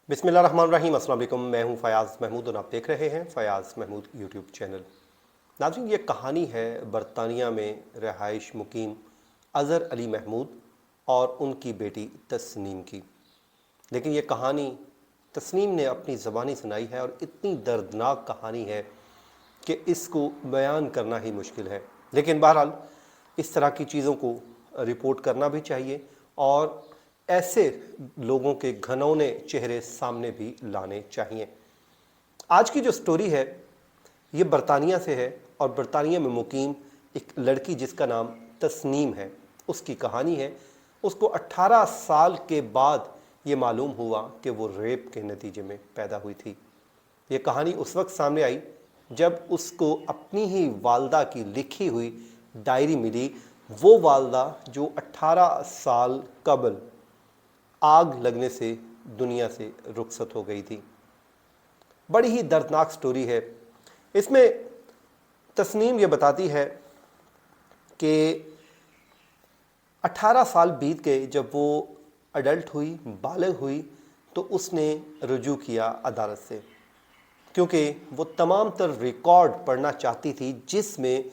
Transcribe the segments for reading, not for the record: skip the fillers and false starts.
बिस्मिल्लाहिर्रहमानिर्रहीम। अस्सलाम वालेकुम। मैं हूं फयाज़ महमूद और आप देख रहे हैं फयाज़ महमूद यूट्यूब चैनल। नाज़रीन, ये कहानी है बरतानिया में रहाइश मुकीम अज़हर अली महमूद और उनकी बेटी तस्नीम की। लेकिन ये कहानी तस्नीम ने अपनी ज़बानी सुनाई है और इतनी दर्दनाक कहानी है कि इसको बयान करना ही मुश्किल है। लेकिन बहरहाल इस तरह की चीज़ों को रिपोर्ट करना भी चाहिए और ऐसे लोगों के घनौने चेहरे सामने भी लाने चाहिए। आज की जो स्टोरी है ये बरतानिया से है और बरतानिया में मुकीम एक लड़की जिसका नाम तस्नीम है, उसकी कहानी है। उसको 18 साल के बाद ये मालूम हुआ कि वो रेप के नतीजे में पैदा हुई थी। ये कहानी उस वक्त सामने आई जब उसको अपनी ही वालदा की लिखी हुई डायरी मिली। वो वालदा जो 18 साल कबल आग लगने से दुनिया से रुखसत हो गई थी। बड़ी ही दर्दनाक स्टोरी है। इसमें तस्नीम ये बताती है कि 18 साल बीत गए। जब वो अडल्ट हुई, बालिग हुई, तो उसने रुजू किया अदालत से, क्योंकि वो तमाम तर रिकॉर्ड पढ़ना चाहती थी जिसमें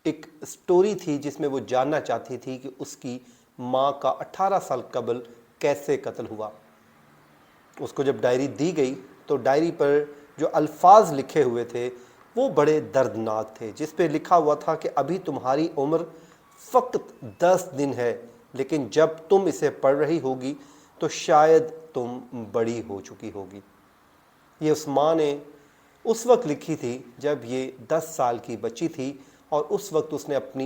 एक स्टोरी थी, जिसमें वो जानना चाहती थी कि उसकी माँ का 18 साल कबल कैसे कत्ल हुआ। उसको जब डायरी दी गई तो डायरी पर जो अल्फाज लिखे हुए थे वो बड़े दर्दनाक थे, जिस पे लिखा हुआ था कि अभी तुम्हारी उम्र फ़कत 10 दिन है, लेकिन जब तुम इसे पढ़ रही होगी तो शायद तुम बड़ी हो चुकी होगी। ये उस माँ ने उस वक्त लिखी थी जब ये 10 साल की बच्ची थी और उस वक्त उसने अपनी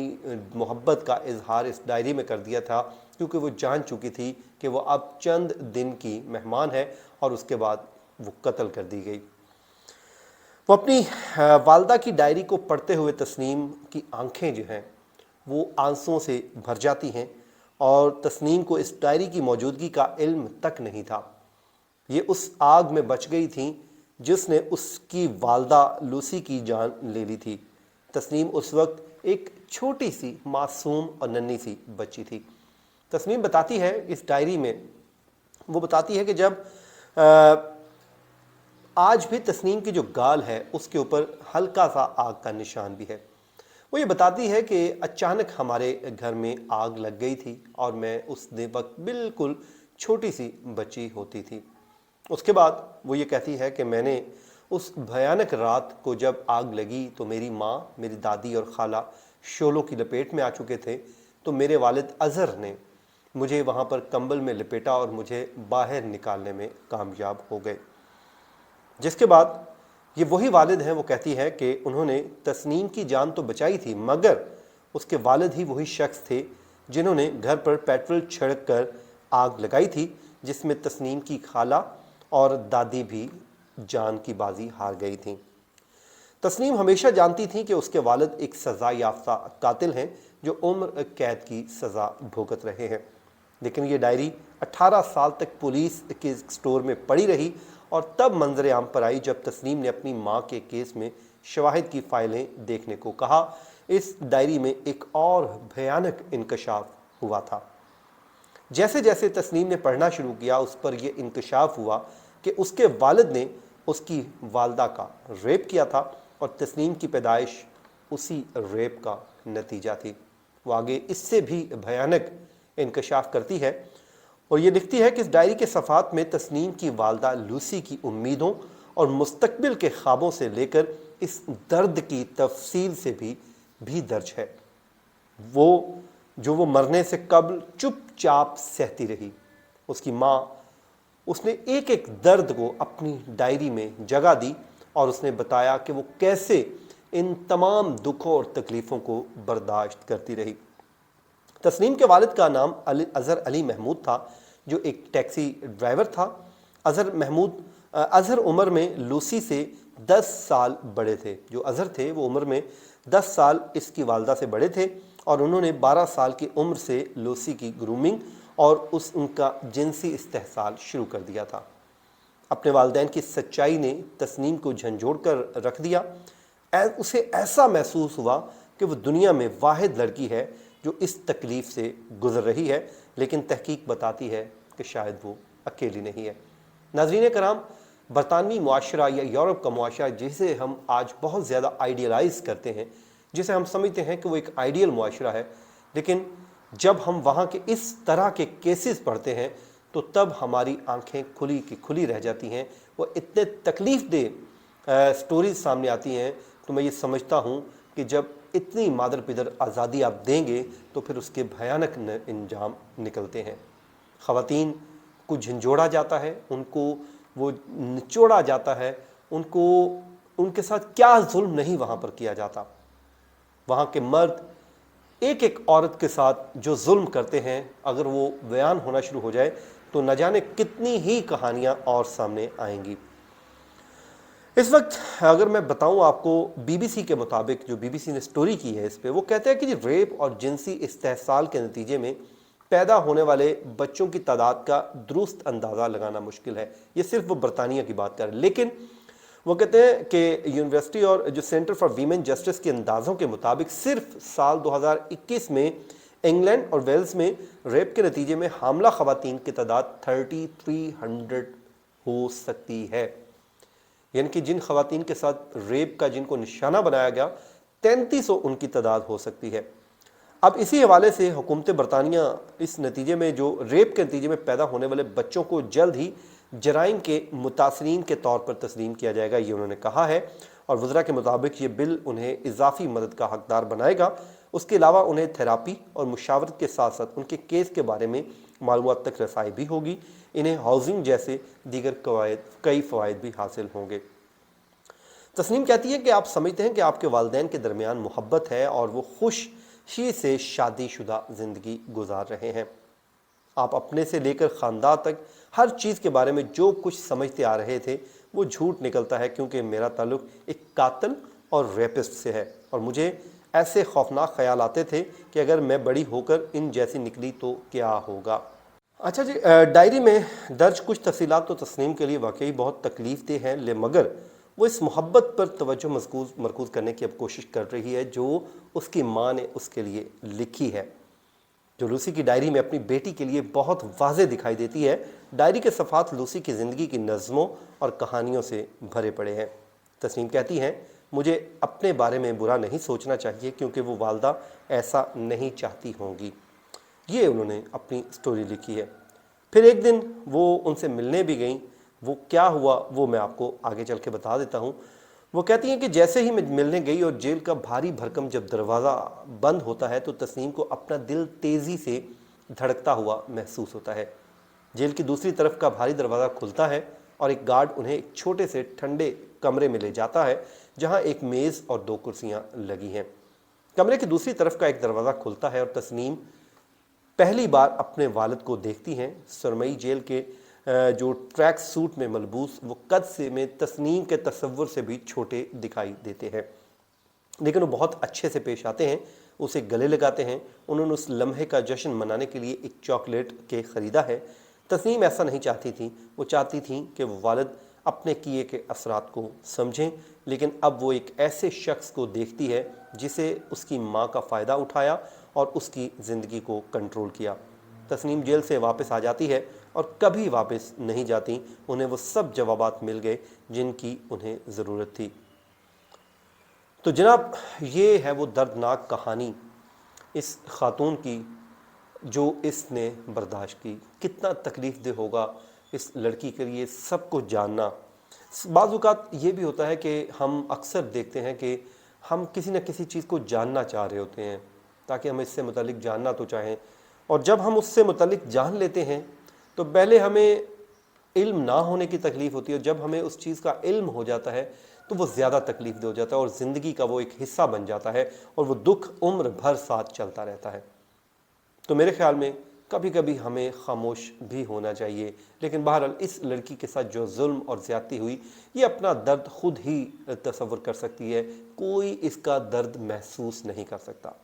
मोहब्बत का इजहार इस डायरी में कर दिया था, क्योंकि वो जान चुकी थी कि वो अब चंद दिन की मेहमान है और उसके बाद वो कत्ल कर दी गई। वो अपनी वालदा की डायरी को पढ़ते हुए तस्नीम की आंखें जो हैं वो आंसुओं से भर जाती हैं और तस्नीम को इस डायरी की मौजूदगी का इल्म तक नहीं था। ये उस आग में बच गई थी जिसने उसकी वालदा लूसी की जान ले ली थी। तस्नीम उस वक्त एक छोटी सी मासूम और नन्ही सी बच्ची थी। तस्नीम बताती है इस डायरी में, वो बताती है कि जब आज भी तस्नीम की जो गाल है उसके ऊपर हल्का सा आग का निशान भी है। वो ये बताती है कि अचानक हमारे घर में आग लग गई थी और मैं उस वक्त बिल्कुल छोटी सी बच्ची होती थी। उसके बाद वो ये कहती है कि मैंने उस भयानक रात को जब आग लगी तो मेरी माँ, मेरी दादी और खाला शोलों की लपेट में आ चुके थे, तो मेरे वालिद अज़हर ने मुझे वहाँ पर कंबल में लपेटा और मुझे बाहर निकालने में कामयाब हो गए। जिसके बाद ये वही वालिद हैं, वो कहती है कि उन्होंने तस्नीम की जान तो बचाई थी, मगर उसके वालिद ही वही शख्स थे जिन्होंने घर पर पेट्रोल छिड़क कर आग लगाई थी, जिसमें तस्नीम की खाला और दादी भी जान की बाजी हार गई थी। तस्नीम हमेशा जानती थी कि उसके वालिद एक सज़ा याफ्ता कातिल हैं जो उम्र कैद की सज़ा भुगत रहे हैं। लेकिन ये डायरी 18 साल तक पुलिस के स्टोर में पड़ी रही और तब मंजर आम पर आई जब तस्नीम ने अपनी माँ के केस में शवाहिद की फाइलें देखने को कहा। इस डायरी में एक और भयानक इंकशाफ हुआ था। जैसे जैसे तस्नीम ने पढ़ना शुरू किया उस पर यह इंकशाफ हुआ कि उसके वालिद ने उसकी वालदा का रेप किया था और तस्नीम की पैदाइश उसी रेप का नतीजा थी। वो आगे इससे भी भयानक इंकशाफ करती है और ये लिखती है कि इस डायरी के सफ़ात में तस्नीम की वालदा लूसी की उम्मीदों और मुस्तकबिल के ख्वाबों से लेकर इस दर्द की तफसील से भी दर्ज है। वो मरने से कबल चुपचाप सहती रही। उसकी माँ, उसने एक एक दर्द को अपनी डायरी में जगह दी और उसने बताया कि वो कैसे इन तमाम दुखों और तकलीफ़ों को बर्दाश्त करती रही। तस्नीम के वालिद का नाम अज़हर अली महमूद था, जो एक टैक्सी ड्राइवर था। अज़हर उम्र में लूसी से 10 साल बड़े थे। जो अज़हर थे वो उम्र में 10 साल इसकी वालदा से बड़े थे और उन्होंने 12 साल की उम्र से लूसी की ग्रूमिंग और उनका जिनसी इस्तेहसाल शुरू कर दिया था। अपने वालिदैन की सच्चाई ने तस्नीम को झंझोड़ कर रख दिया। उसे ऐसा महसूस हुआ कि वो दुनिया में वाहिद लड़की है जो इस तकलीफ़ से गुज़र रही है, लेकिन तहकीक बताती है कि शायद वो अकेली नहीं है। नाज़रीन कराम, बरतानवी मुआशरा या यूरोप का मुआशरा जिसे हम आज बहुत ज़्यादा आइडियलाइज़ करते हैं, जिसे हम समझते हैं कि वो एक आइडियल मुआशरा है, लेकिन जब हम वहाँ के इस तरह के केसेस पढ़ते हैं तो तब हमारी आंखें खुली की खुली रह जाती हैं। वो इतने तकलीफ़ दे स्टोरीज सामने आती हैं, तो मैं ये समझता हूँ कि जब इतनी मादर पिदर आज़ादी आप देंगे तो फिर उसके भयानक इंजाम निकलते हैं। ख़वातीन को झंझोड़ा जाता है, उनको वो निचोड़ा जाता है, उनको उनके साथ क्या जुल्म नहीं वहाँ पर किया जाता। वहाँ के मर्द एक एक औरत के साथ जो जुल्म करते हैं, अगर वो बयान होना शुरू हो जाए तो न जाने कितनी ही कहानियाँ और सामने आएंगी। इस वक्त अगर मैं बताऊं आपको, बीबीसी के मुताबिक, जो बीबीसी ने स्टोरी की है इस पे, वो कहते हैं कि रेप और जिनसी इस्तेहसाल के नतीजे में पैदा होने वाले बच्चों की तादाद का दुरुस्त अंदाज़ा लगाना मुश्किल है। ये सिर्फ वो बरतानिया की बात कर रहे हैं, लेकिन वो कहते हैं कि यूनिवर्सिटी और जो सेंटर फॉर वीमेन जस्टिस के अंदाज़ों के मुताबिक सिर्फ साल 2021 में इंग्लैंड और वेल्स में रेप के नतीजे में हामला ख़वातीन की तादाद 3300 हो सकती है। यानी कि जिन ख़वातीन के साथ रेप का जिनको निशाना बनाया गया, 3300 उनकी तादाद हो सकती है। अब इसी हवाले से हुकूमत बरतानिया इस नतीजे में, जो रेप के नतीजे में पैदा होने वाले बच्चों को जल्द ही जराइम के मुतासरीन के तौर पर तस्लीम किया जाएगा, ये उन्होंने कहा है। और वज़रा के मुताबिक ये बिल उन्हें इजाफी मदद का हकदार बनाएगा। उसके अलावा उन्हें थेरापी और मुशावरत के साथ साथ उनके केस के बारे में मालूमात तक रसाई भी होगी। इन्हें हाउसिंग जैसे दीगर कई फ़वाइद भी हासिल होंगे। तस्नीम कहती है कि आप समझते हैं कि आपके वालिदैन के दरमियान मोहब्बत है और वो खुशी से शादीशुदा ज़िंदगी गुजार रहे हैं। आप अपने से लेकर ख़ानदान तक हर चीज़ के बारे में जो कुछ समझते आ रहे थे वो झूठ निकलता है, क्योंकि मेरा ताल्लुक़ एक कातिल और रेपिस्ट से है और मुझे ऐसे खौफनाक ख्याल आते थे कि अगर मैं बड़ी होकर इन जैसी निकली तो क्या होगा। अच्छा जी, डायरी में दर्ज कुछ तफसीलात तो तस्नीम के लिए वाकई बहुत तकलीफ़ दे हैं, मगर वो इस मोहब्बत पर तवज्जो मरकूज़ करने की अब कोशिश कर रही है जो उसकी माँ ने उसके लिए लिखी है, जो लूसी की डायरी में अपनी बेटी के लिए बहुत वाज़े दिखाई देती है। डायरी के सफ़ात लूसी की ज़िंदगी की नज़मों और कहानियों से भरे पड़े हैं। तस्नीम कहती हैं, मुझे अपने बारे में बुरा नहीं सोचना चाहिए क्योंकि वो वालदा ऐसा नहीं चाहती होंगी। ये उन्होंने अपनी स्टोरी लिखी है। फिर एक दिन वो उनसे मिलने भी गई। वो क्या हुआ वो मैं आपको आगे चल के बता देता हूँ। वो कहती हैं कि जैसे ही मैं मिलने गई और जेल का भारी भरकम जब दरवाज़ा बंद होता है तो तस्नीम को अपना दिल तेज़ी से धड़कता हुआ महसूस होता है। जेल की दूसरी तरफ का भारी दरवाज़ा खुलता है और एक गार्ड उन्हें एक छोटे से ठंडे कमरे में ले जाता है जहाँ एक मेज़ और 2 कुर्सियाँ लगी हैं। कमरे की दूसरी तरफ का एक दरवाज़ा खुलता है और तस्नीम पहली बार अपने वालिद को देखती हैं। सुरमई जेल के जो ट्रैक सूट में मलबूस वो कद से में तस्नीम के तसव्वुर से भी छोटे दिखाई देते हैं, लेकिन वो बहुत अच्छे से पेश आते हैं, उसे गले लगाते हैं। उन्होंने उस लम्हे का जश्न मनाने के लिए एक चॉकलेट केक ख़रीदा है। तस्नीम ऐसा नहीं चाहती थी, वो चाहती थी कि वो वालिद अपने किए के असरात को समझें, लेकिन अब वो एक ऐसे शख्स को देखती है जिसे उसकी माँ का फ़ायदा उठाया और उसकी ज़िंदगी को कंट्रोल किया। तस्नीम जेल से वापस आ जाती है और कभी वापस नहीं जाती। उन्हें वो सब जवाबात मिल गए जिनकी उन्हें ज़रूरत थी। तो जनाब, ये है वो दर्दनाक कहानी इस खातून की जो इसने बर्दाश्त की। कितना तकलीफ़ दे होगा इस लड़की के लिए सब कुछ जानना। बाज़ औक़ात ये भी होता है कि हम अक्सर देखते हैं कि हम किसी न किसी चीज़ को जानना चाह रहे होते हैं ताकि हम इससे मुतालिक जानना तो चाहें, और जब हम उससे मुतालिक जान लेते हैं तो पहले हमें इल्म ना होने की तकलीफ़ होती है, और जब हमें उस चीज़ का इल्म हो जाता है तो वो ज़्यादा तकलीफ़ दे हो जाता है और ज़िंदगी का वो एक हिस्सा बन जाता है और वो दुख उम्र भर साथ चलता रहता है। तो मेरे ख़्याल में कभी कभी हमें खामोश भी होना चाहिए। लेकिन बहरहाल इस लड़की के साथ जो जुल्म और ज़्यादती हुई, ये अपना दर्द खुद ही तसव्वुर कर सकती है, कोई इसका दर्द महसूस नहीं कर सकता।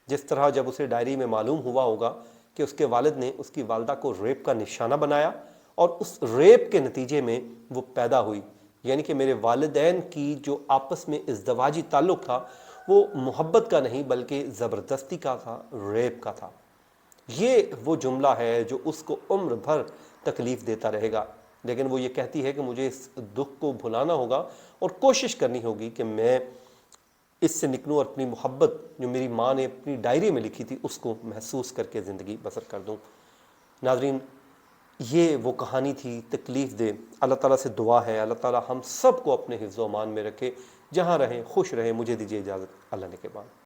जिस तरह जब उसे डायरी में मालूम हुआ होगा कि उसके वालिद ने उसकी वालदा को रेप का निशाना बनाया और उस रेप के नतीजे में वो पैदा हुई, यानी कि मेरे वालिदैन की जो आपस में इज़्दवाजी ताल्लुक़ था वो मोहब्बत का नहीं बल्कि ज़बरदस्ती का था, रेप का था। ये वो जुमला है जो उसको उम्र भर तकलीफ़ देता रहेगा। لیکن وہ یہ کہتی ہے کہ مجھے اس دکھ کو بھلانا ہوگا اور کوشش کرنی ہوگی کہ میں اس سے نکلوں اور اپنی محبت جو میری ماں نے اپنی ڈائری میں لکھی تھی اس کو محسوس کر کے زندگی بسر کر دوں۔ ناظرین، یہ وہ کہانی تھی تکلیف دہ۔ اللہ تعالیٰ سے دعا ہے اللہ تعالیٰ ہم سب کو اپنے حفظ و امان میں رکھے، جہاں رہیں خوش رہیں۔ مجھے دیجیے اجازت، اللہ نے کے بعد۔